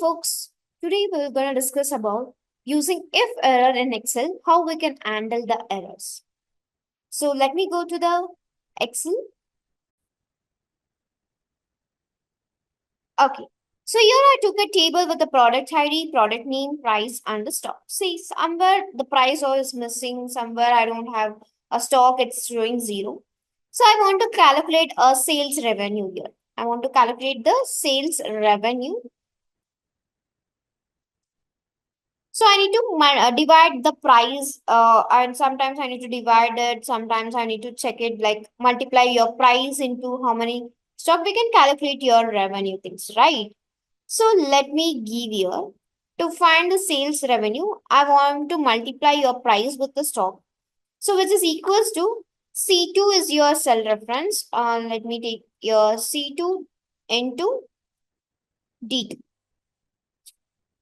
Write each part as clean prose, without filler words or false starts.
folks, today we're going to discuss about using if error in Excel, how we can handle the errors. So let me go to the Excel. Okay. So here I took a table with the product ID, product name, price, and the stock. See, somewhere the price is missing, somewhere I don't have a stock, it's showing 0. So I want to calculate a sales revenue here. I want to calculate the sales revenue. So I need to divide the price and sometimes I need to divide it. Sometimes I need to check it like multiply your price into how many stock. We can calculate your revenue things, right? So let me give you to find the sales revenue. I want to multiply your price with the stock. So which is equals to C2 is your cell reference. Let me take your C2 into D2.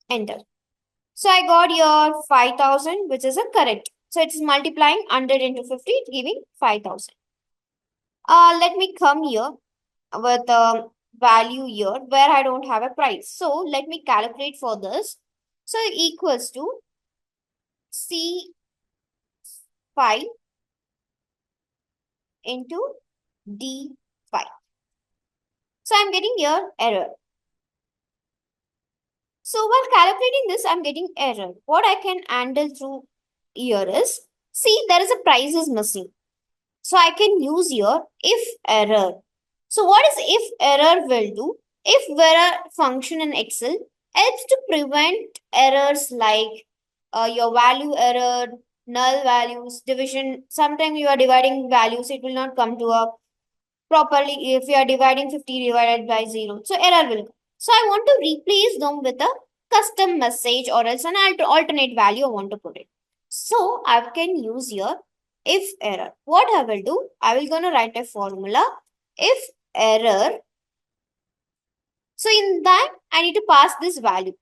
Enter. So I got your 5,000, which is a correct. So it's multiplying 100 into 50, giving 5,000. Let me come here with a value here where I don't have a price. So let me calculate for this. So equals to C5 into D5. So I'm getting here error. So while calculating this, I'm getting error. What I can handle through here is, see, there is a price is missing. So I can use here if error. So what is if error will do? If error function in Excel helps to prevent errors like your value error, null values, division. Sometimes you are dividing values, it will not come to a properly. If you are dividing 50 divided by 0, so error will come. So I want to replace them with a custom message or else an alternate value I want to put it. So I can use here if error. What I will do, I will gonna write a formula if error. So in that I need to pass this value.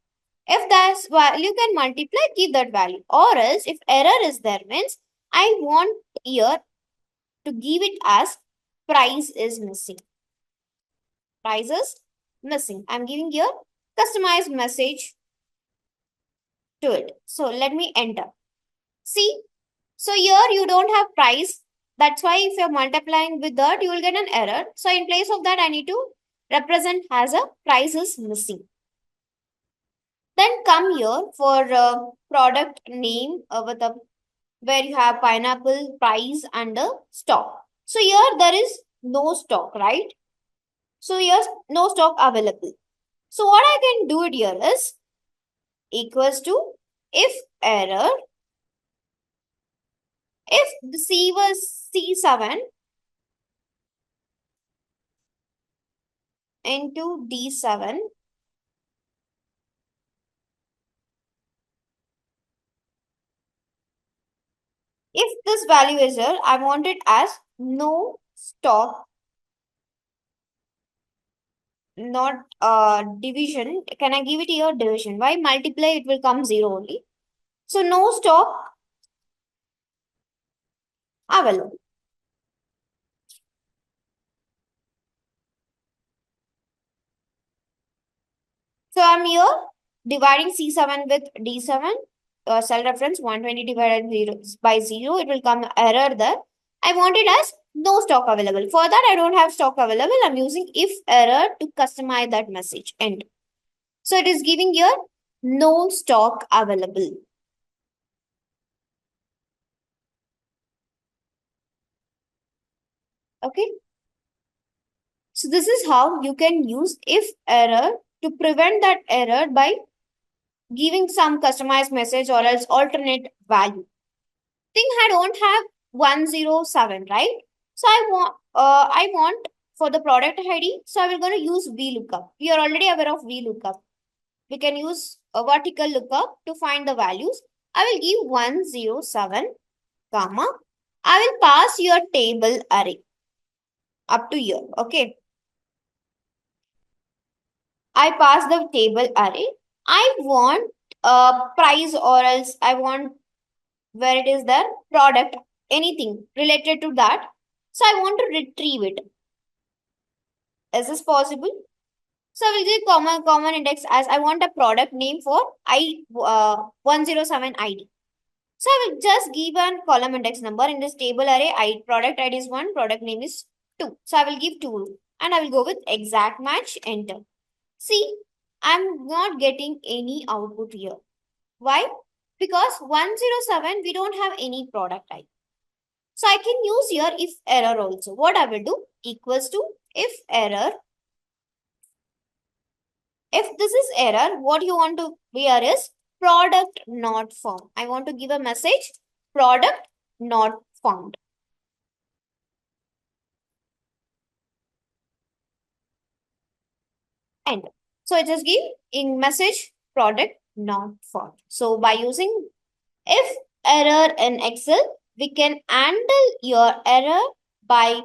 If that value can multiply, give that value. Or else if error is there means I want here to give it as price is missing. Price is missing. I'm giving here customized message to it. So let me enter. See, so here you don't have price. That's why if you're multiplying with that, you will get an error. So in place of that, I need to represent as a price is missing. Then come here for product name with a where you have pineapple, price, and the stock. So here there is no stock, right? So here's no stock available. So what I can do it here is equals to if error, if the C was C7 into D7, if this value is here, I want it as no stock, not division. Can I give it here division? Why multiply? It will come 0 only. So no stock available. So I'm here dividing C7 with D7. Cell reference 120 divided by 0. It will come error there. I want it as no stock available. For that, I don't have stock available. I'm using if error to customize that message. End. So it is giving here no stock available. Okay. So this is how you can use if error to prevent that error by giving some customized message or else alternate value. Think I don't have 107, right? So I want for the product ID. So I will going to use VLOOKUP. We are already aware of VLOOKUP. We can use a vertical lookup to find the values. I will give 107, comma. I will pass your table array up to here. Okay. I pass the table array. I want a price or else I want where it is the product, anything related to that. So I want to retrieve it. Is this possible? So I will give common index as I want a product name for 107 ID. So I will just give a column index number in this table array. Product ID is 1, product name is 2. So I will give 2 and I will go with exact match, enter. See, I'm not getting any output here. Why? Because 107, we don't have any product ID. So I can use here if error also. What I will do? Equals to if error. If this is error, what you want to be here is product not found. I want to give a message, product not found. End. So I just give in message, product not found. So by using if error in Excel, we can handle your error by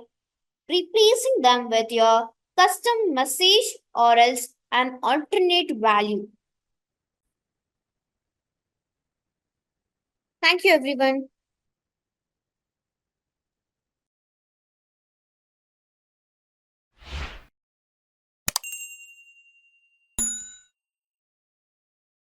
replacing them with your custom message or else an alternate value. Thank you, everyone.